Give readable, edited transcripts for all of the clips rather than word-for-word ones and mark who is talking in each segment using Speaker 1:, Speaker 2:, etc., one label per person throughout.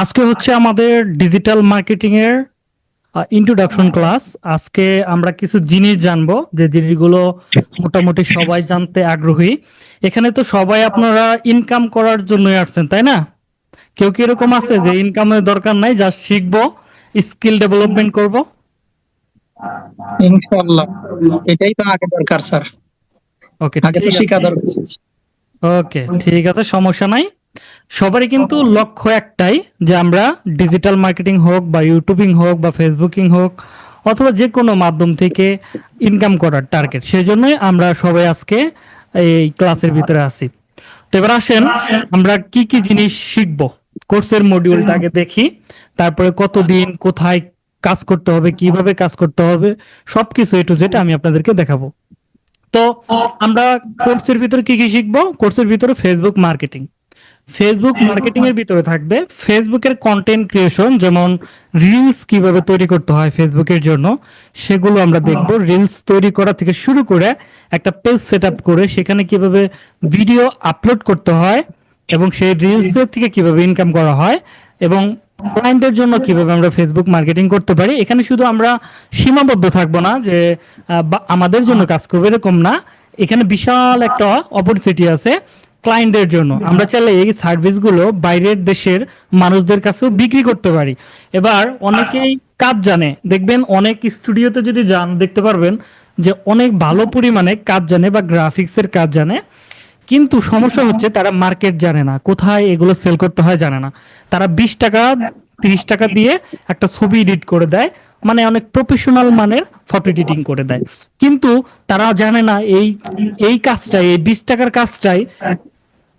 Speaker 1: আজকে হচ্ছে আমাদের ডিজিটাল মার্কেটিং এর ইন্ট্রোডাকশন ক্লাস। আজকে আমরা কিছু জিনিস জানবো, যে জিনিসগুলো মোটামুটি সবাই জানতে আগ্রহী। এখানে তো সবাই আপনারা ইনকাম করার জন্যই আসছেন, তাই না? কেউ কি এরকম আছে যে ইনকামের দরকার নাই, জাস্ট শিখবো, স্কিল ডেভেলপমেন্ট করব?
Speaker 2: ইনশাআল্লাহ, এটাই তো আগে দরকার স্যার।
Speaker 1: ওকে,
Speaker 2: আগে তো
Speaker 1: ঠিক
Speaker 2: শেখা
Speaker 1: আছে।
Speaker 2: দরকার।
Speaker 1: ওকে, ঠিক আছে, সমস্যা নাই। সবারই কিন্তু লক্ষ্য একটাই, যে আমরা ডিজিটাল মার্কেটিং হোক বা ইউটিউবিং হোক বা ফেসবুকিং হোক অথবা যে কোনো মাধ্যম থেকে ইনকাম করার টার্গেট। সেই জন্যই আমরা সবাই আজকে এই ক্লাসের ভিতরে আছি। তো এবার আসেন, আমরা কি কি জিনিস শিখব। কোর্সের মডিউলটা আগে দেখি, তারপরে কতদিন কোথায় কাজ করতে হবে, কিভাবে কাজ করতে হবে, সবকিছু এ টু জেড আমি আপনাদেরকে দেখাবো। তো আমরা কোর্সের ভিতরে কি কি শিখবো? কোর্সের ভিতরে ফেসবুক মার্কেটিং, ফেসবুক মার্কেটিং এর ভিতরে থাকবে ফেসবুকের কন্টেন্ট ক্রিয়েশন, যেমন রিলস কিভাবে তৈরি করতে হয় ফেসবুকের জন্য, সেগুলো আমরা দেখব। রিলস তৈরি করা থেকে শুরু করে একটা পেজ সেট আপ করে সেখানে কিভাবে ভিডিও আপলোড করতে হয় এবং সেই রিলস থেকে কিভাবে ইনকাম করা হয়, এবং ক্লায়েন্টের জন্য কিভাবে আমরা ফেসবুক মার্কেটিং করতে পারি। এখানে শুধু আমরা সীমাবদ্ধ থাকবো না যে আমাদের জন্য কাজ করবে, এরকম না। এখানে বিশাল একটা অপরচুনিটি আছে ক্লায়েন্টের জন্য। আমরা চাইলে এই সার্ভিসগুলো বাইরের দেশের মানুষদের কাছেও বিক্রি করতে পারি। এবার অনেকেই কাজ জানে, দেখবেন অনেক স্টুডিওতে যদি যান দেখতে পারবেন যে অনেক ভালো পরিমাণে কাজ জানে বা গ্রাফিক্সের কাজ জানে, কিন্তু সমস্যা হচ্ছে তারা মার্কেট জানে না, কোথায় এগুলো সেল করতে হয় জানে না। তারা 20 টাকা 30 টাকা দিয়ে একটা ছবি এডিট করে দেয়, মানে অনেক প্রফেশনাল মানের ফটো এডিটিং করে দেয়, কিন্তু তারা জানে না এই এই কাজটাই, এই 20 টাকার কাজটাই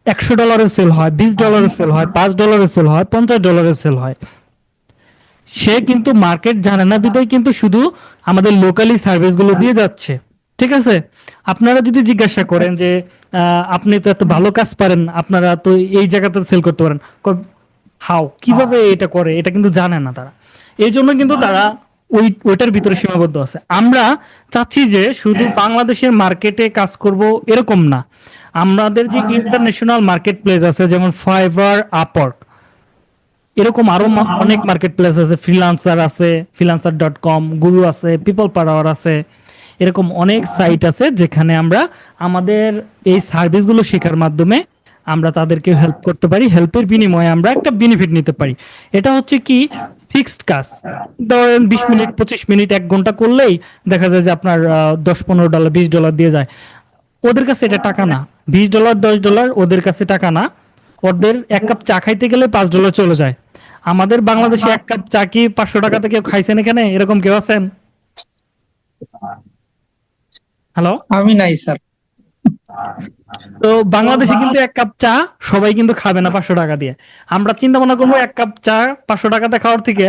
Speaker 1: $100 সেল হয়, $20 সেল হয়, $5 সেল হয়, $50 সেল হয়। সে কিন্তু মার্কেট জানে না বিধায় কিন্তু শুধু আমাদের লোকালি সার্ভিসগুলো দিয়ে যাচ্ছে। ঠিক আছে, আপনারা যদি জিজ্ঞাসা করেন যে আপনি তো এত ভালো কাজ পারেন, আপনারা তো এই জায়গাতে সেল করতে পারেন, হাউ, কিভাবে এটা করে, এটা কিন্তু জানে না তারা। এই জন্য কিন্তু তারা ওইটার ভিতরে সীমাবদ্ধ আছে। আমরা চাচ্ছি যে শুধু বাংলাদেশের মার্কেটে কাজ করব এরকম না, আমাদের যে ইন্টারন্যাশনাল মার্কেট প্লেস আছে, যেমন ফাইবার, আপওয়ার্ক, এরকম আরো অনেক মার্কেট প্লেস আছে, ফ্রিল্যান্সার আছে, freelancer.com, গুরু আছে, পিপল পার আওয়ার আছে, এরকম অনেক সাইট আছে যেখানে আমরা আমাদের এই সার্ভিসগুলো শেখার মাধ্যমে আমরা তাদেরকে হেল্প করতে পারি, হেল্পের বিনিময়ে আমরা একটা বেনিফিট নিতে পারি। এটা হচ্ছে কি, ফিক্সড কাজ। ধরেন 20 মিনিট, 25 মিনিট, 1 ঘন্টা করলেই দেখা যায় যে আপনার $10-15, $20 দিয়ে যায়। ওদের কাছে এটা টাকা না, $20, $10 ওদের কাছে টাকা না। ওদের 1 কাপ চা খাইতে গেলে $5 চলে যায়। আমাদের বাংলাদেশে 1 কাপ চা কি 500 টাকাতে কেউ খাইছেন? এখানে এরকম কেউ আছেন? হ্যালো।
Speaker 2: আমি নাই স্যার।
Speaker 1: তো বাংলাদেশে কিন্তু 1 কাপ চা সবাই কিন্তু খাবে না 500 টাকা দিয়ে। আমরা চিন্তা ভাবনা করবো 1 কাপ চা 500 টাকাতে খাওয়ার থেকে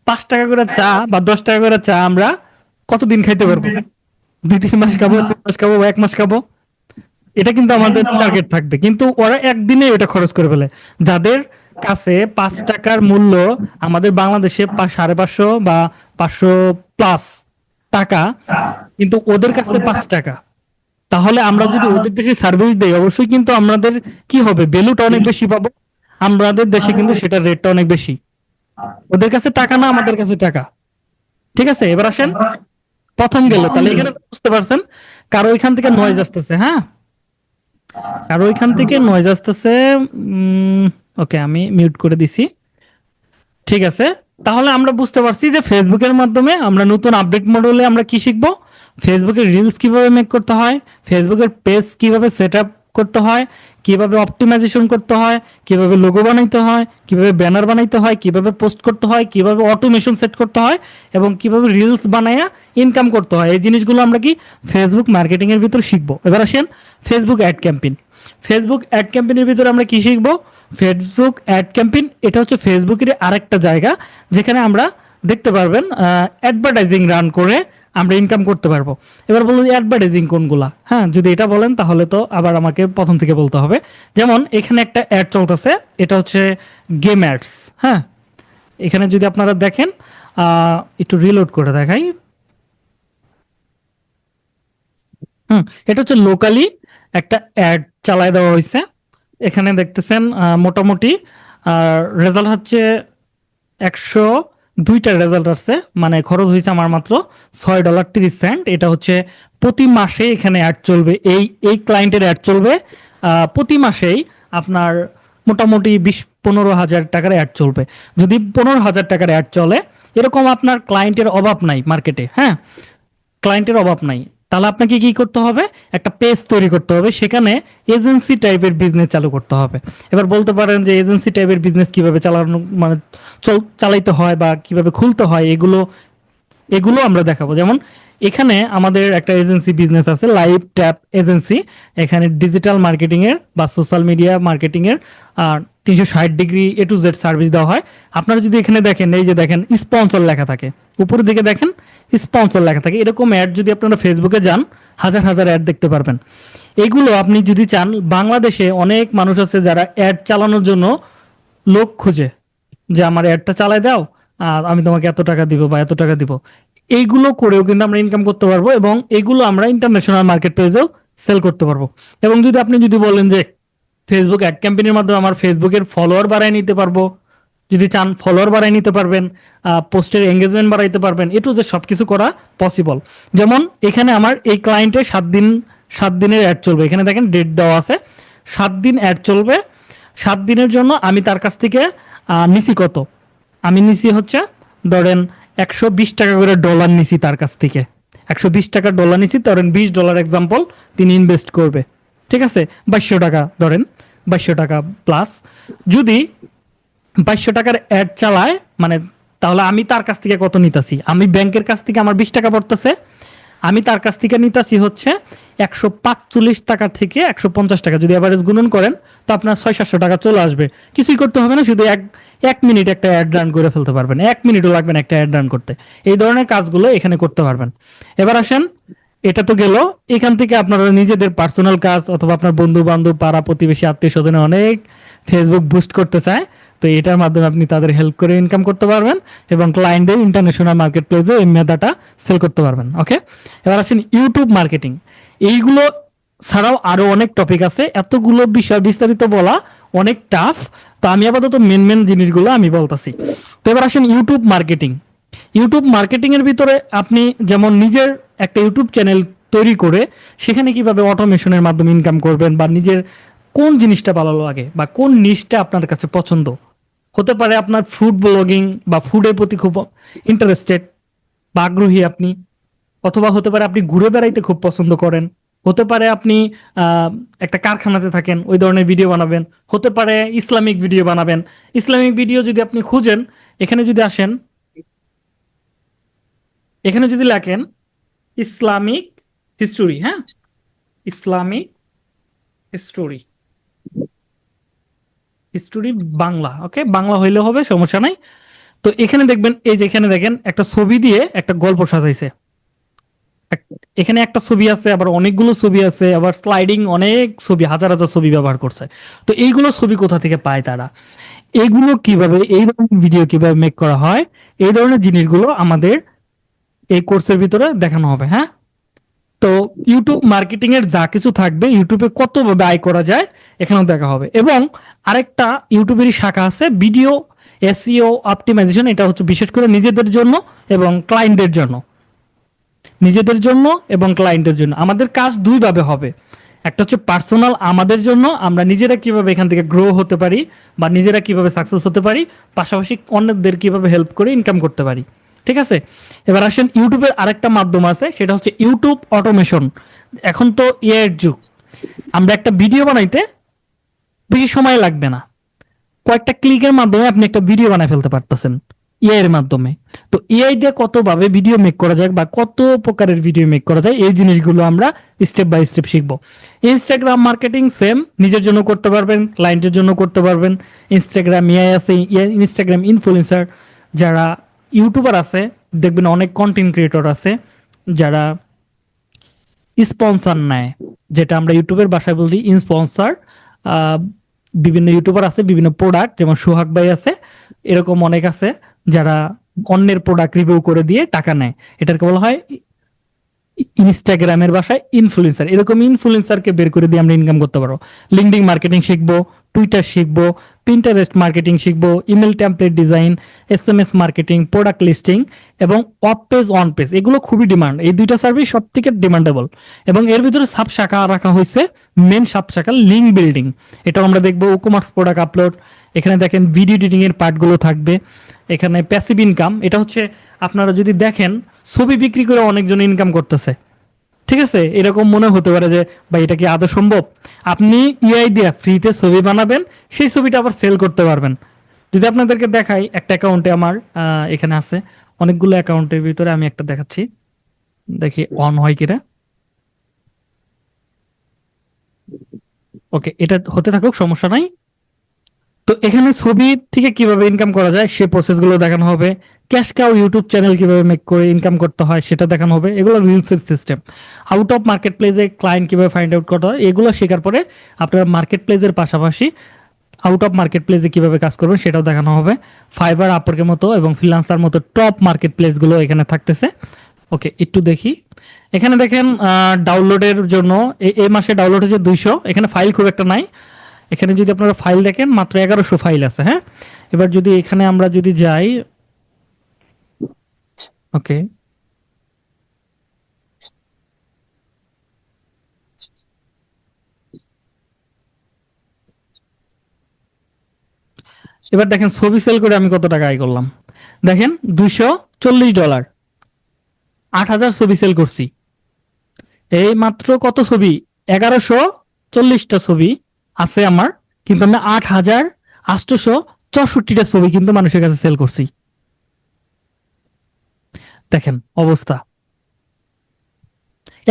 Speaker 1: 5 টাকা করে চা বা 10 টাকা করে চা আমরা কতদিন খাইতে পারবো? 2-3 মাস খাবো, 2 মাস খাবো, 1 মাস খাবো। এটা কিন্তু আমাদের টার্গেট থাকবে, কিন্তু ওরা একদিনে এটা খরচ করে ফেলে। যাদের কাছে 5 টাকার মূল্য আমাদের বাংলাদেশে 550 বা 500+ টাকা, কিন্তু ওদের কাছে 5 টাকা। তাহলে আমরা যদি ওদের দেশে সার্ভিস দেই, অবশ্যই কিন্তু আমাদের কি হবে, ভ্যালুটা অনেক বেশি পাবো। আমাদের দেশে কিন্তু সেটার রেটটা অনেক বেশি। ওদের কাছে টাকা না, আমাদের কাছে টাকা। ঠিক আছে, এবার আসেন প্রথম গেল, তাহলে এখানে বুঝতে পারছেন কারো এখান থেকে নয়েজ আসতেছে। হ্যাঁ, আর ওইখান থেকে নয়েজ আসতেছে। ওকে, আমি মিউট করে দিছি। ঠিক আছে, তাহলে আমরা বুঝতে পারছি যে ফেসবুকের মাধ্যমে আমরা নতুন আপডেট মডেলে আমরা কি শিখবো। ফেসবুকের রিলস কিভাবে মেক করতে হয়, ফেসবুকের পেজ কিভাবে সেট আপ করতে হয়, কিভাবে অপটিমাইজেশন করতে হয়, কিভাবে লোগো বানাইতে হয়, কিভাবে ব্যানার বানাইতে হয়, কিভাবে পোস্ট করতে হয়, কিভাবে অটোমেশন সেট করতে হয়, এবং কিভাবে রিলস বানায়া ইনকাম করতে হয়। এই জিনিসগুলো আমরা কি ফেসবুক মার্কেটিং এর ভিতর শিখবো। এবার আসেন Facebook ad campaign. Facebook ad ক্যাম্পেইনের ভিতরে আমরা কি শিখবো? ফেসবুক অ্যাড ক্যাম্পেইন এটা হচ্ছে ফেসবুকের আরেকটা জায়গা যেখানে আমরা দেখতে পারবেন অ্যাডভার্টাইজিং রান করে আমরা ইনকাম করতে পারবো। এবার বলুন অ্যাডভার্টাইজিং কোনগুলা? হ্যাঁ, যদি এটা বলেন তাহলে তো আবার আমাকে প্রথম থেকে বলতে হবে। যেমন এখানে একটা অ্যাড চলতেছে, এটা হচ্ছে গেম অ্যাডস। হ্যাঁ, এখানে যদি আপনারা দেখেন, একটু রিলোড করে দেখাই। এটা হচ্ছে লোকালি একটা অ্যাড চালায় দেওয়া হয়েছে। এখানে দেখতেছেন মোটামুটি রেজাল্ট হচ্ছে 102টা রেজাল্ট আসছে, মানে খরচ হয়েছে আমার মাত্র $6.30। এটা হচ্ছে প্রতি মাসে এখানে অ্যাড চলবে, এই ক্লায়েন্টের অ্যাড চলবে প্রতি মাসেই আপনার মোটামুটি 20-15 হাজার টাকার অ্যাড চলবে। যদি 15 হাজার টাকার অ্যাড চলে, এরকম আপনার ক্লায়েন্টের অভাব নাই মার্কেটে, হ্যাঁ, ক্লায়েন্টের অভাব নাই, তাহলে আপনাকে কি করতে হবে, একটা পেজ তৈরি করতে হবে, সেখানে এজেন্সি টাইপের বিজনেস চালু করতে হবে। এবার বলতে পারেন যে এজেন্সি টাইপের বিজনেস কিভাবে চালানো, মানে চালাইতে হয় বা কিভাবে খুলতে হয়, এগুলো এগুলো আমরা দেখাবো। যেমন এখানে আমাদের একটা এজেন্সি বিজনেস আছে, লাইভ ট্যাপ এজেন্সি। এখানে ডিজিটাল মার্কেটিং এর বা সোশ্যাল মিডিয়া মার্কেটিং এর 360 degree A to Z service দেওয়া হয়। আপনারা যদি এখানে দেখেন, এই যে দেখেন স্পন্সর লেখা থাকে, উপরের দিকে দেখেন স্পন্সর লেখা থাকে, এরকম অ্যাড যদি আপনারা ফেসবুকে যান হাজার হাজার অ্যাড দেখতে পারবেন। এইগুলো আপনি যদি চান, বাংলাদেশে অনেক মানুষ আছে যারা অ্যাড চালানোর জন্য লোক খুঁজে, যে আমার অ্যাডটা চালাই দাও, আর আমি তোমাকে এত টাকা দিব বা এত টাকা দিব। এইগুলো করেও কিন্তু আমরা ইনকাম করতে পারবো, এবং এগুলো আমরা ইন্টারন্যাশনাল মার্কেট প্লেসেও সেল করতে পারবো। এবং যদি আপনি যদি বলেন যে ফেসবুক অ্যাড ক্যাম্পেইনের মাধ্যমে আমার ফেসবুকের ফলোয়ার বাড়ায় নিতে পারবো, যদি চান ফলোয়ার বাড়ায় নিতে পারবেন, পোস্টের এঙ্গেজমেন্ট বাড়াইতে পারবেন, এটু যে সবকিছু করা পসিবল। যেমন এখানে আমার এই ক্লায়েন্টের 7 দিনের অ্যাড চলবে, এখানে দেখেন ডেট দেওয়া আছে, 7 দিন অ্যাড চলবে। 7 দিনের জন্য আমি তার কাছ থেকে নিছি কত, আমি নিছি হচ্ছে ধরেন $120 করে ডলার নিছি তার কাছ থেকে, $120 ডলার নিছি, ধরেন $20 এক্সাম্পল তিনি ইনভেস্ট করবে, ঠিক আছে, $2200 ধরেন, $2200 প্লাস। যদি $2200 অ্যাড চালায়, মানে তাহলে আমি তার কাছ থেকে কত নিতেছি, আমি ব্যাংকের কাছ থেকে আমার $20 পড়তেছে, আমি তার কাছ থেকে নিতেছি হচ্ছে $145 থেকে $150। যদি অ্যাভারেজ গুণন করেন তো আপনার $600-700 চলে আসবে। কিছুই করতে হবে না, শুধু এক মিনিট একটা অ্যাড রান করে ফেলতে পারবেন, 1 মিনিটও লাগবে না একটা অ্যাড রান করতে। এই ধরনের কাজগুলো এখানে করতে পারবেন। এবার আসেন, এটা তো গেল। এখান থেকে আপনারা নিজেদের পার্সোনাল কাজ অথবা আপনার বন্ধু বান্ধব, পাড়া প্রতিবেশী, আত্মীয় স্বজনে অনেক ফেসবুক বুস্ট করতে চায়, তো এটার মাধ্যমে আপনি তাদের হেল্প করে ইনকাম করতে পারবেন, এবং ক্লায়েন্টদের ইন্টারন্যাশনাল মার্কেট প্লেসে এই মেধাটা সেল করতে পারবেন। ওকে, এবার আসেন ইউটিউব মার্কেটিং। এইগুলো ছাড়াও আরো অনেক টপিক আছে, এতগুলো বিষয় বিস্তারিত বলা অনেক টাফ, তো আমি আপাতত মেন জিনিসগুলো আমি বলতাছি। তো এবার আসেন ইউটিউব মার্কেটিং। ইউটিউব মার্কেটিং এর ভিতরে আপনি যেমন নিজের একটা ইউটিউব চ্যানেল তৈরি করে সেখানে কিভাবে অটোমেশনের মাধ্যমে ইনকাম করবেন, বা নিজের কোন জিনিসটা ভালো লাগে বা কোন নিশটা আপনার কাছে পছন্দ, হতে পারে আপনার ফুড ব্লগিং বা ফুডের প্রতি খুব ইন্টারেস্টেড বা আগ্রহী আপনি, অথবা হতে পারে আপনি ঘুরে বেড়াইতে খুব পছন্দ করেন, হতে পারে আপনি একটা কারখানাতে থাকেন, ওই ধরনের ভিডিও বানাবেন, হতে পারে ইসলামিক ভিডিও বানাবেন। ইসলামিক ভিডিও যদি আপনি খুঁজেন, এখানে যদি আসেন, এখানে যদি লেখেন ইসলামিক হিস্টোরি, হ্যাঁ, ইসলামিক হিস্টোরি, হিস্টোরি বাংলা, ওকে, বাংলা হইলে হবে, সমস্যা নাই। তো এখানে দেখবেন, এই যে এখানে দেখেন একটা ছবি দিয়ে একটা গল্প সাজাইছে, এখানে একটা ছবি আছে, আবার অনেকগুলো ছবি আছে, আবার স্লাইডিং অনেক ছবি, হাজার হাজার ছবি ব্যবহার করছে। তো এইগুলো ছবি কোথা থেকে পায় তারা, এইগুলো কিভাবে, এই ধরনের ভিডিও কিভাবে মেক করা হয়, এই ধরনের জিনিসগুলো আমাদের এই কোর্সের ভিতরে দেখানো হবে। হ্যাঁ, তো ইউটিউব মার্কেটিং এর যা কিছু থাকবে, ইউটিউবে কতভাবে আয় করা যায় এখানেও দেখা হবে। এবং আরেকটা ইউটিউবেরই শাখা আছে, ভিডিও এসইও অপটিমাইজেশন। এটা হচ্ছে বিশেষ করে নিজেদের জন্য এবং ক্লায়েন্টদের জন্য, নিজেদের জন্য এবং ক্লায়েন্টের জন্য। আমাদের কাজ দুইভাবে হবে, একটা হচ্ছে পার্সোনাল আমাদের জন্য, আমরা নিজেরা কিভাবে এখান থেকে গ্রো হতে পারি বা নিজেরা কিভাবে সাকসেস হতে পারি, পাশাপাশি অন্যদের কিভাবে হেল্প করে ইনকাম করতে পারি, ঠিক আছে। এবার আসেন ইউটিউবের আরেকটা মাধ্যম আছে, সেটা হচ্ছে ইউটিউব অটোমেশন। এখন তো এআই এর যুগ, আমরা একটা ভিডিও বানাইতে বেশি সময় লাগবে না, কয়েকটা ক্লিকের মাধ্যমে আপনি একটা ভিডিও বানায় ফেলতে পারতেছেন এআই এর মাধ্যমে। তো এআই দিয়ে কতভাবে ভিডিও মেক করা যায় বা কত প্রকারের ভিডিও মেক করা যায়, এই জিনিসগুলো আমরা স্টেপ বাই স্টেপ শিখবো। ইনস্টাগ্রাম মার্কেটিং সেম, নিজের জন্য করতে পারবেন, ক্লায়েন্টের জন্য করতে পারবেন। ইনস্টাগ্রাম এআই আছে, ইনস্টাগ্রাম ইনফ্লুয়েন্সার, যারা ইউটিউবার আছে, দেখবেন অনেক কন্টেন্ট ক্রিয়েটর আছে যারা স্পন্সর নেয়, যেটা আমরা ইউটিউবের ভাষায় বলি স্পন্সর। বিভিন্ন ইউটিউবার আছে, বিভিন্ন প্রোডাক্ট, যেমন সোহাগ ভাই আছে, এরকম অনেক আছে যারা অন্যের প্রোডাক্ট রিভিউ করে দিয়ে টাকা নেয়, এটাকে বলা হয় ইনস্টাগ্রামের ভাষায় ইনফ্লুয়েন্সার। এরকম ইনফ্লুয়েন্সারকে বের করে দিয়ে আমরা ইনকাম করতে পারবো। লিঙ্কডিন মার্কেটিং শিখবো, টুইটার শিখবো, পিন্টারেস্ট মার্কেটিং শিখবো, email template design, SMS marketing, product listing এবং অফ পেজ অন পেজ, এগুলো খুবই ডিমান্ড। এই দুইটা সার্ভিস সব থেকে ডিমান্ডেবল এবং এর ভিতরে সাব শাখা রাখা হয়েছে। মেন সাব শাখা লিঙ্ক বিল্ডিং, এটাও আমরা দেখবো। ই-কমার্স প্রোডাক্ট আপলোড, এখানে দেখেন ভিডিও এডিটিং এর পার্টগুলো থাকবে। এখানে প্যাসিভ ইনকাম, এটা হচ্ছে আপনারা যদি দেখেন ছবি বিক্রি করে অনেকজন ইনকাম করতেছে, ঠিক আছে। এরকম মনে হতে পারে যে ভাই এটা কি আদৌ সম্ভব? আপনি ইআই দিয়ে ফ্রিতে ছবি বানাবেন, সেই ছবিটা আবার সেল করতে পারবেন। যদি আপনাদেরকে দেখাই, একটা অ্যাকাউন্টে আমার এখানে আছে অনেকগুলো অ্যাকাউন্টের ভিতরে আমি একটা দেখাচ্ছি, দেখি অন হয় কিনা। ওকে, এটা হতে থাকুক, সমস্যা নাই। তো এখানে ছবি থেকে কিভাবে ইনকাম করা যায় সে প্রসেসগুলো দেখানো হবে। ক্যাশ কাউ ইউটিউব চ্যানেল কিভাবে মেক করে ইনকাম করতে হয় সেটা দেখানো হবে। এগুলো রিলসের সিস্টেম। আউট অফ মার্কেট প্লেসে ক্লায়েন্ট কিভাবে ফাইন্ড আউট করতে হয়, এগুলো শেখার পরে আপনারা মার্কেট প্লেসের পাশাপাশি আউট অফ মার্কেট প্লেসে কিভাবে কাজ করবেন সেটাও দেখানো হবে। ফাইবার, আপওয়ার্কের মতো এবং ফ্রিল্যান্সার মতো টপ মার্কেট প্লেসগুলো এখানে থাকতেছে। ওকে, একটু দেখি। এখানে দেখেন ডাউনলোডের জন্য এই মাসে ডাউনলোড হচ্ছে 200। এখানে ফাইল খুব একটা নাই। এখানে যদি আপনারা ফাইল দেখেন মাত্র 1100 ফাইল আছে। হ্যাঁ, এবার যদি এখানে আমরা যদি যাই, ওকে, এবার দেখেন ছবি সেল করে আমি কত টাকা আয় করলাম। দেখেন $240, 8000 ছবি সেল করছি। এই মাত্র কত ছবি? 1140টা ছবি আছে আমার, কিন্তু আমি 8864টা ছবি কিন্তু মানুষের কাছে সেল করছি। দেখেন অবস্থা।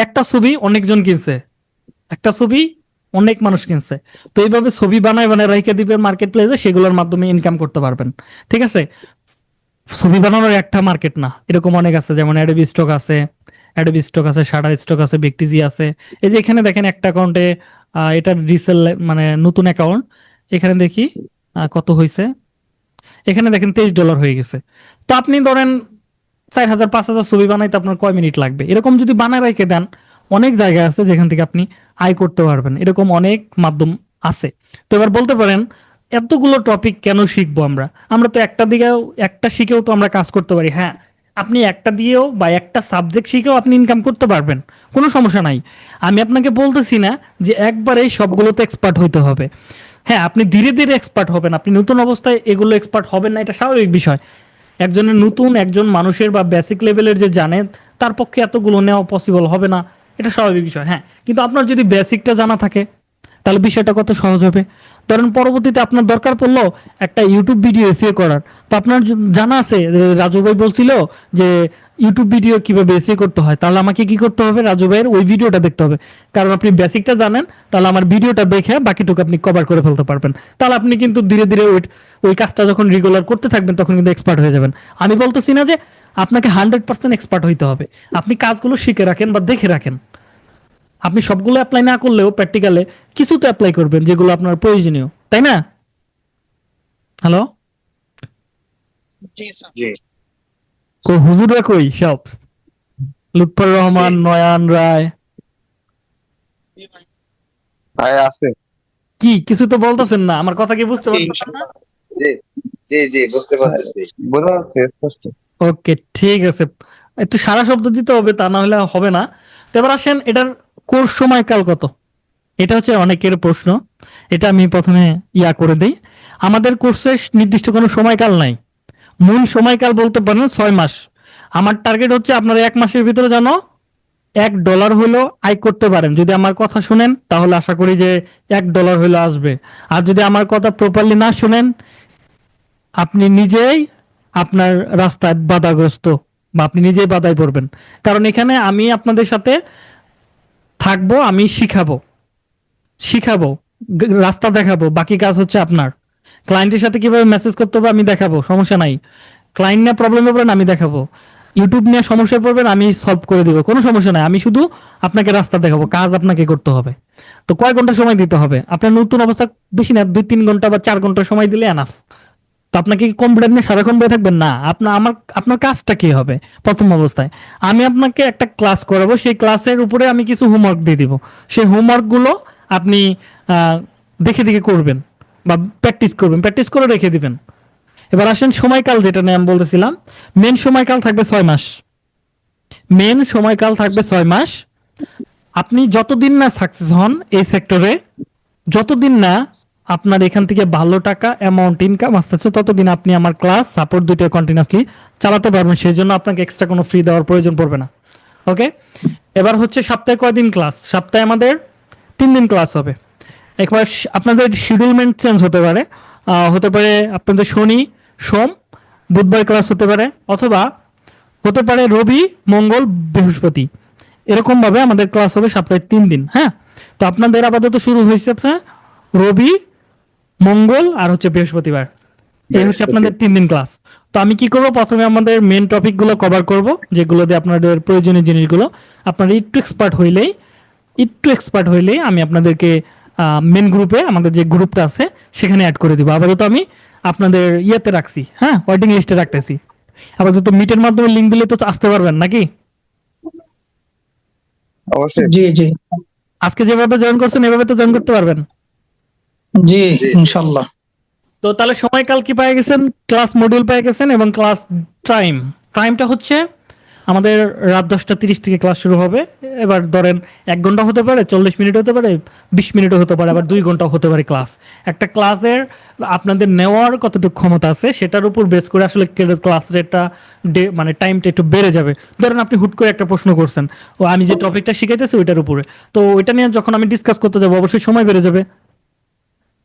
Speaker 1: একটা ছবি অনেকজন কিনছে, একটা ছবি অনেক মানুষ কিনছে। তো এইভাবে ছবি বানায় বানায় রাইখে দিবে মার্কেট প্লেসে, সেগুলোর মাধ্যমে ইনকাম করতে পারবেন। ঠিক আছে, ছবি বানানোর একটা মার্কেট না, এরকম অনেক আছে, যেমন অ্যাডোবি স্টক আছে, শাটার স্টক আছে, বিগটিজি আছে। এই যে এখানে দেখেন একটা অ্যাকাউন্টে এটা রিসেল, মানে নতুন অ্যাকাউন্ট। এখানে দেখি কত হয়েছে। এখানে দেখেন $23 হয়ে গেছে। তো আপনি ধরেন 4000 5000 ছবি বানাইতে আপনার কয় মিনিট লাগবে? এরকম যদি বানায় রেখে দেন, অনেক জায়গা আছে যেখান থেকে আপনি আয় করতে পারবেন। এরকম অনেক মাধ্যম আছে। তো এবার বলতে পারেন এতগুলো টপিক কেন শিখবো আমরা? আমরা তো একটা শিখেও তো আমরা কাজ করতে পারি। হ্যাঁ, আপনি একটা দিয়েও বা একটা সাবজেক্ট শিখেও আপনি ইনকাম করতে পারবেন, কোনো সমস্যা নাই। আমি আপনাকে বলতেছি না যে একবারেই সবগুলোতে এক্সপার্ট হইতে হবে। হ্যাঁ, আপনি ধীরে ধীরে এক্সপার্ট হবেন। আপনি নতুন অবস্থায় এগুলো এক্সপার্ট হবেন না, এটা স্বাভাবিক বিষয়। একজন মানুষের বা বেসিক লেভেলের যে জানে, তার পক্ষে এতগুলো নেওয়া পসিবল হবে না, এটা স্বাভাবিক বিষয়। হ্যাঁ, কিন্তু আপনার যদি বেসিকটা জানা থাকে তাহলে বিষয়টা কত সহজ হবে। ধরেন পরবর্তীতে আপনার দরকার পড়লো একটা ইউটিউব ভিডিও এসিও করার, তো আপনার জানা আছে যে রাজু ভাই বলছিল যে ইউটিউব ভিডিও কিভাবে এসিও করতে হয়, তাহলে আমাকে কি করতে হবে? রাজু ভাইয়ের ওই ভিডিওটা দেখতে হবে। কারণ আপনি বেসিকটা জানেন, তাহলে আমার ভিডিওটা দেখে বাকিটুকু আপনি কভার করে ফেলতে পারবেন। তাহলে আপনি কিন্তু ধীরে ধীরে ওই কাজটা যখন রেগুলার করতে থাকবেন তখন কিন্তু এক্সপার্ট হয়ে যাবেন। আমি বলতেছি না যে আপনাকে 100% এক্সপার্ট হইতে হবে। আপনি কাজগুলো শিখে রাখেন বা দেখে রাখেন। আপনি সবগুলো অ্যাপ্লাই না করলেও প্র্যাকটিক্যালে কিছু তো অ্যাপ্লাই করবেন যেগুলো আপনার প্রয়োজনীয়, তাই না? হ্যালো, হুজুরা কই সব? লুৎফর রহমান, নয়ন রায়,
Speaker 3: আছে।
Speaker 1: কি কিছু তো বলতেছেন না? আমার কথা কি বুঝতে পারছেন না?
Speaker 3: জি জি জি, বুঝতে পারতেছি, বোঝা যাচ্ছে স্পষ্ট।
Speaker 1: ওকে, ঠিক আছে। একটু সারা শব্দ দিতে হবে, তা না হলে হবে না। তো এবার আসেন, এটার কোর্স সময়কাল কত? এটা হচ্ছে অনেকের প্রশ্ন। এটা আমি প্রথমে করে দেই। আমাদের কোর্সের নির্দিষ্ট কোনো সময়কাল নাই। মূল সময়কাল বলতে পারেন 6 মাস। আমার টার্গেট হচ্ছে আপনারা 1 মাসের ভিতরে যেন $1 হইলো আয় করতে পারেন। যদি আমার কথা শুনেন তাহলে আশা করি যে $1 হইলো আসবে। আর যদি আমার কথা প্রপারলি না শুনেন, আপনি নিজেই আপনার রাস্তায় বাধাগ্রস্ত, বা আপনি নিজেই বাধায় পড়বেন। কারণ এখানে আমি আপনাদের সাথে থাকবো, আমি শিখাবো, রাস্তা দেখাবো, বাকি কাজ হচ্ছে আপনার। ক্লায়েন্টের সাথে কিভাবে মেসেজ করতে হবে আমি দেখাবো, সমস্যা নাই। ক্লায়েন্ট নিয়ে প্রবলেমে পড়বেন আমি দেখাবো, ইউটিউব নিয়ে সমস্যায় পড়বেন আমি সলভ করে দিব, কোনো সমস্যা নাই। আমি শুধু আপনাকে রাস্তা দেখাবো, কাজ আপনাকে করতে হবে। তো কয় ঘন্টা সময় দিতে হবে? আপনার নতুন অবস্থা বেশি না, 2-3 ঘন্টা বা 4 ঘন্টা সময় দিলে এনাফ। তো আপনাকে কি কম্পিউটার নিয়ে সারাক্ষণ বসে থাকবেন না? আপনার কাজটা কি হবে? প্রথম অবস্থায় আমি আপনাকে একটা ক্লাস করাবো, সেই ক্লাসের উপরে আমি কিছু হোমওয়ার্ক দিয়ে দিব। সেই হোমওয়ার্ক গুলো আপনি দেখে দেখে করবেন। বা প্র্যাকটিস করবেন, প্র্যাকটিস করে রেখে দিবেন। এবার আসেন সময়কাল, যেটা নিয়ে আমি বলতেছিলাম, মেন সময়কাল থাকবে 6 মাস। মেন সময়কাল থাকবে 6 মাস। আপনি যতদিন না সাকসেস হন এই সেক্টরে, যতদিন না আপনার এখান থেকে ভালো টাকা অ্যামাউন্ট ইনকাম আসতেছে, ততদিন আপনি আমার ক্লাস সাপোর্ট দুইটা কন্টিনিউসলি চালাতে পারবেন। সেই জন্য আপনাকে এক্সট্রা কোনো ফ্রি দেওয়ার প্রয়োজন পড়বে না। ওকে, এবার হচ্ছে সপ্তাহে কয়দিন ক্লাস? সপ্তাহে আমাদের 3 দিন ক্লাস হবে। একবার আপনাদের শিডিউলমেন্ট চেঞ্জ হতে পারে, হতে পারে আপনাদের শনি সোম বুধবার ক্লাস হতে পারে, অথবা হতে পারে রবি মঙ্গল বৃহস্পতি। এরকম ভাবে আমাদের ক্লাস হবে সপ্তাহে 3 দিন। হ্যাঁ, তো আপনাদের আপাতত শুরু হয়েছে রবি মঙ্গল আর হচ্ছে বৃহস্পতিবার। এই হচ্ছে আপনাদের 3 দিন ক্লাস। তো আমি কি করব, প্রথমে আমাদের মেন টপিকগুলো কভার করব, যেগুলো দিয়ে আপনাদের প্রয়োজনীয় জিনিসগুলো আপনারা একটু এক্সপার্ট হইলেই আমি আপনাদেরকে মেন গ্রুপে, আমাদের যে গ্রুপটা আছে সেখানে অ্যাড করে দিব। আপাতত আমি আপনাদের ইয়েতে রাখছি, হ্যাঁ, ওয়েটিং লিস্টে রাখতেছি। আপাতত মিটের মাধ্যমে লিঙ্ক দিলে তো আসতে পারবেন নাকি?
Speaker 3: অবশ্যই।
Speaker 2: জি জি
Speaker 1: আজকে যেভাবে জয়েন করছেন এভাবে তো জয়েন করতে পারবেন।
Speaker 2: জি ইনশাল্লাহ।
Speaker 1: তো তাহলে সময়কাল কি পেয়ে গেছেন, ক্লাস মডিউল পেয়ে গেছেন, এবং ক্লাস টাইমটা হচ্ছে আমাদের রাত 10টা 30 থেকে ক্লাস শুরু হবে। এবার ধরেন 1 ঘন্টা হতে পারে, 40 মিনিট হতে পারে, 20 মিনিটও হতে পারে, আবার 2 ঘন্টাও হতে পারে ক্লাস। একটা ক্লাসের আপনাদের নেওয়ার কতটুকু ক্ষমতা আছে সেটার উপর বেস করে আসলে ক্লাস রেটটা মানে টাইমটা একটু বেড়ে যাবে। ধরেন আপনি হুট করে একটা প্রশ্ন করছেন, ও আমি যে টপিকটা শিখাইতেছি ওইটার উপরে, তো ওইটা নিয়ে যখন আমি ডিসকাস করতে যাবো অবশ্যই সময় বেড়ে যাবে।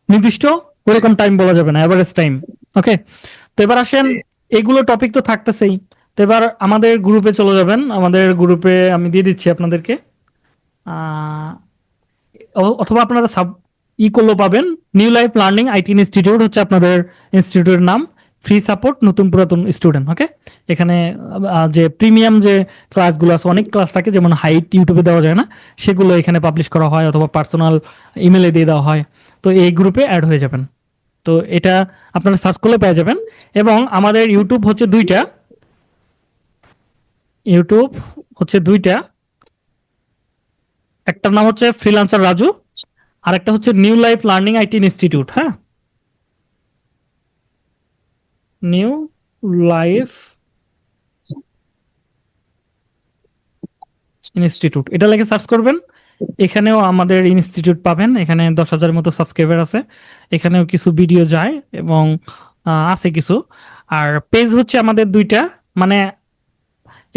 Speaker 1: নির্দিষ্ট ওরকম টাইম বলা যাবে না, এভারেজ টাইম। ওকে, তো এবার আসেন, এগুলো টপিক তো থাকতেছেই। তো এবার আমাদের গ্রুপে চলে যাবেন। আমাদের গ্রুপে আমি দিয়ে দিচ্ছি আপনাদেরকে, অথবা আপনারা করলেও পাবেন। New life learning IT institute হচ্ছে আপনাদের ইনস্টিটিউটের নাম। ফ্রি সাপোর্ট নতুন পুরাতন স্টুডেন্ট। ওকে, এখানে যে প্রিমিয়াম যে ক্লাসগুলো আছে, অনেক ক্লাস থাকে, যেমন হাইট ইউটিউবে দেওয়া যায় না, সেগুলো এখানে পাবলিশ করা হয়, অথবা পার্সোনাল ইমেলে দিয়ে দেওয়া হয়। তো এই গ্রুপে অ্যাড হয়ে যাবেন। তো এটা আপনারা সার্চ করলে পেয়ে যাবেন। এবং আমাদের ইউটিউব হচ্ছে দুইটা, একটার নাম হচ্ছে ফ্রিল্যান্সার রাজু, আর একটা হচ্ছে new life learning IT institute. হ্যাঁ, নিউ লাইফ ইনস্টিটিউট এটা লিখে সার্চ করবেন। এখানেও আমাদের ইনস্টিটিউট পাবেন। এখানে 10,000 মতো সাবস্ক্রাইবার আছে। এখানেও কিছু ভিডিও যায় এবং আছে কিছু। আর পেজ হচ্ছে আমাদের দুইটা, মানে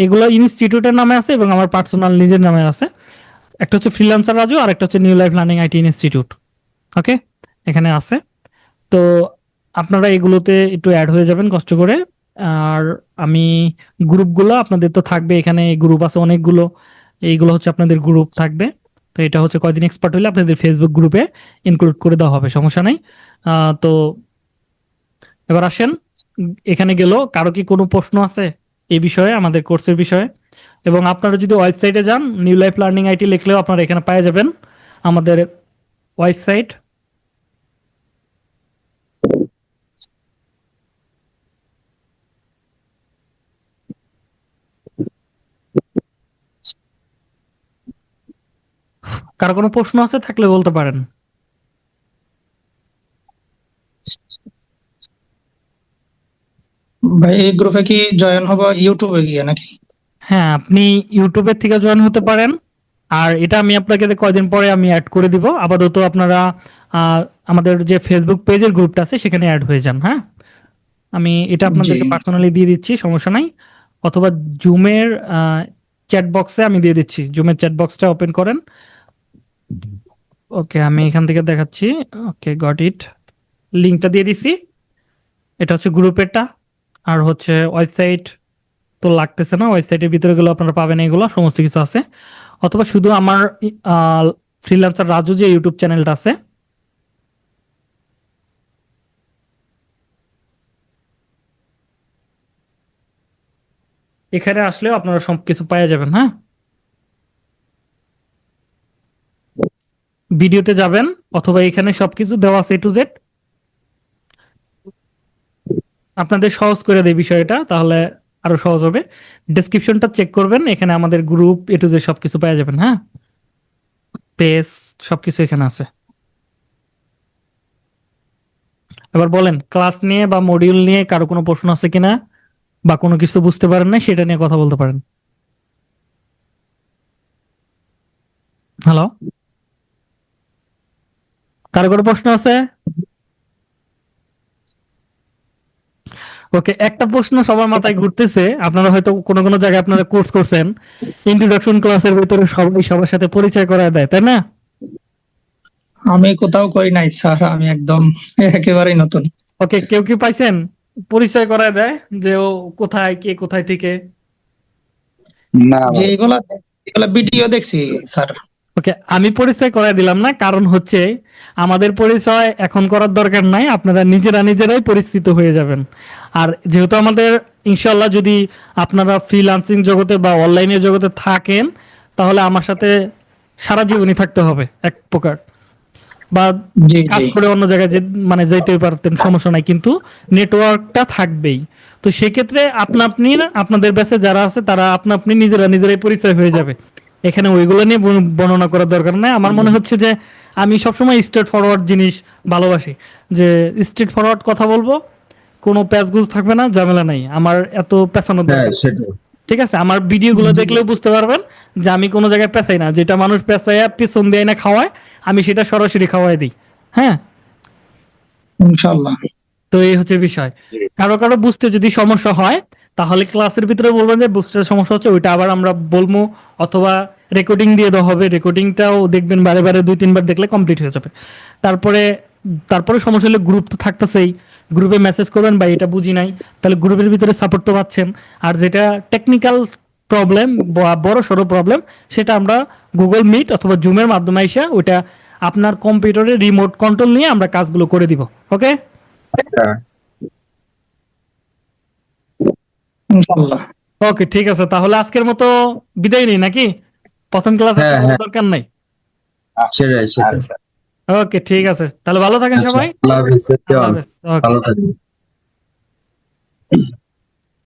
Speaker 1: এগুলো ইনস্টিটিউটের নামে আছে এবং আমার পার্সোনাল নিজের নামে আছে। একটা হচ্ছে ফ্রিল্যান্সার রাজু, আর একটা হচ্ছে new life learning IT institute. Okay, এখানে আছে। তো আপনারা এগুলোতে একটু অ্যাড হয়ে যাবেন কষ্ট করে। আর আমি গ্রুপগুলো আপনাদের তো থাকবে, এখানে গ্রুপ আছে অনেকগুলো, এইগুলো হচ্ছে আপনাদের গ্রুপ থাকবে। তো এটা হচ্ছে কয়দিন এক্সপার্ট হলে আপনাদের ফেসবুক গ্রুপে ইনক্লুড করে দেওয়া হবে, সমস্যা নাই। তো এবার আসেন, এখানে গেল কারো কি কোনো প্রশ্ন আছে এই বিষয়ে, আমাদের কোর্সের বিষয়ে? এবং আপনারা যদি ওয়েবসাইটে যান, নিউ লাইফ লার্নিং আইটি লিখলেও আপনারা এখানে পেয়ে যাবেন আমাদের ওয়েবসাইট। কারো কোনো প্রশ্ন আছে থাকলে বলতে পারেন।
Speaker 2: ভাই এই গ্রুপে কি জয়েন হবো ইউটিউবে গিয়ে নাকি?
Speaker 1: হ্যাঁ, আপনি ইউটিউবের থেকে জয়েন হতে পারেন। আর এটা আমি আপনাকে কয়দিন পরে আমি অ্যাড করে দিব। আপাতত আপনারা আমাদের যে ফেসবুক পেজের গ্রুপটা আছে সেখানে অ্যাড হয়ে যান। হ্যাঁ, আমি এটা আপনাদেরকে
Speaker 2: জি
Speaker 1: পার্সোনালি দিয়ে দিচ্ছি, সমস্যা নাই। অথবা জুমের চ্যাট বক্সে আমি দিয়ে দিচ্ছি, জুমের চ্যাট বক্সটা ওপেন করেন। ওকে, আমি এখান থেকে দেখাচ্ছি। ওকে, গট ইট, লিঙ্কটা দিয়ে দিছি। এটা হচ্ছে গ্রুপেরটা। আর হচ্ছে ওয়েবসাইট তো লাগতেছে না, ওয়েবসাইটের ভিতরে গেলে আপনারা পাবেন, এগুলো সমস্ত কিছু আছে। অথবা শুধু আমার ফ্রিল্যান্সার রাজু যে ইউটিউব চ্যানেলটা আছে, এখানে আসলেও আপনারা সব কিছু পাওয়া যাবেন। হ্যাঁ, ভিডিওতে যাবেন, অথবা এখানে সবকিছু দেওয়া আছে A to Z। আপনাদের সহজ করে দেয় বিষয়টা, তাহলে আরো সহজ হবে। ডেসক্রিপশনটা চেক করবেন, এখানে আমাদের গ্রুপ A to Z সবকিছু পাওয়া যাবেন। হ্যাঁ, পেজ সবকিছু এখানে আছে। এবার বলেন ক্লাস নিয়ে বা মডিউল নিয়ে কারো কোনো প্রশ্ন আছে কিনা, বা কোনো কিছু বুঝতে পারেন না সেটা নিয়ে কথা বলতে পারেন। হ্যালো, কারো কোনো প্রশ্ন আছে? ওকে, একটা প্রশ্ন সবার মাথায় ঘুরতেছে, আপনারা হয়তো কোনো কোনো জায়গায় আপনারা কোর্স করছেন, ইন্ট্রোডাকশন ক্লাসের ভিতরে সবাই সবার সাথে পরিচয় করায় দেয়, তাই না?
Speaker 2: আমি কোথাও করি নাই স্যার, আমি একদম একেবারেই নতুন।
Speaker 1: ওকে, কেউ কি পাইছেন পরিচয় করায় দেয় যে ও কোথায়, কে কোথায় থেকে?
Speaker 3: না
Speaker 2: যে
Speaker 3: ভাই।
Speaker 2: এগুলা এগুলা ভিডিও দেখছি স্যার।
Speaker 1: ওকে, আমি পরিচয় করায় দিলাম না, কারণ হচ্ছে আমাদের পরিচয় এখন করার দরকার নাই, আপনারা নিজেরা নিজেরাই পরিচিত হয়ে যাবেন। আর যেহেতু আমাদের ইনশাল্লাহ যদি আপনারা ফ্রিল্যান্সিং জগতে বা অনলাইনের জগতে থাকেন, তাহলে আমার সাথে সারা জীবনই থাকতে হবে এক প্রকার, বা
Speaker 2: জি
Speaker 1: কাজ
Speaker 2: জি
Speaker 1: করে অন্য জায়গায় মানে যেতে পারতেন, সমস্যা নাই, কিন্তু নেটওয়ার্কটা থাকবেই। তো সেক্ষেত্রে আপনি আপনাদের ব্যাচে যারা আছে তারা আপনি নিজেরা নিজেরাই পরিচয় হয়ে যাবে, এখানে ওইগুলো নিয়ে বর্ণনা করার দরকার নাই। আমার মনে হচ্ছে যে আমি সবসময় স্ট্রেট ফরওয়ার্ড জিনিস ভালোবাসি, যে স্ট্রেট ফরওয়ার্ড কথা বলবো, কোনো প্যাচগুজ থাকবে না, ঝামেলা নাই, আমার এত পেছানোর
Speaker 4: হ্যাঁ
Speaker 1: দরকার।
Speaker 4: সেটাই।
Speaker 1: ঠিক আছে, আমার ভিডিওগুলো দেখলেও বুঝতে পারবেন যে আমি কোনো জায়গায় পেঁচাই না, যেটা মানুষ পেঁচাইয়া পিছন দিয়ে না খাওয়ায়, আমি সেটা সরাসরি খাওয়াই দিই। হ্যাঁ,
Speaker 2: ইনশাল্লাহ।
Speaker 1: তো এই হচ্ছে বিষয়। কারো কারো বুঝতে যদি সমস্যা হয়, তাহলে ক্লাসের ভিতরে বলবেন যে বুঝতে সমস্যা হচ্ছে, ওইটা আবার আমরা বলবো, অথবা রেকর্ডিং দিয়ে দেওয়া হবে, রেকর্ডিংটাও দেখবেন বারে বারে 2-3 বার দেখলে কমপ্লিট হয়ে যাবে। তারপরে তারপরে সমস্যা হলে গ্রুপ তো থাকতেছেই, গ্রুপে মেসেজ করবেন বা এটা বুঝি নাই, তাহলে গ্রুপের ভিতরে সাপোর্ট তো পাচ্ছেন। আর যেটা টেকনিক্যাল প্রবলেম বা বড় সড়ো প্রবলেম, সেটা আমরা গুগল মিট অথবা জুমের মাধ্যমে এসে ওইটা আপনার কম্পিউটারে রিমোট কন্ট্রোল নিয়ে আমরা কাজগুলো করে দিব। ওকে,
Speaker 4: হ্যাঁ
Speaker 2: ইনশাল্লাহ।
Speaker 1: ওকে, ঠিক আছে, তাহলে আজকের মতো বিদায় নেই নাকি? প্রথম ক্লাসে
Speaker 4: হ্যাঁ হ্যাঁ
Speaker 1: দরকার নাই।
Speaker 4: সেটাই সেটাই।
Speaker 3: আচ্ছা।
Speaker 1: ওকে, ঠিক আছে, তাহলে ভালো থাকেন
Speaker 4: আচ্ছা
Speaker 1: সবাই।
Speaker 4: আল্লাহ হাফেজ।
Speaker 1: আল্লাহ হাফেজ। ওকে।
Speaker 4: ভালো থাকবেন।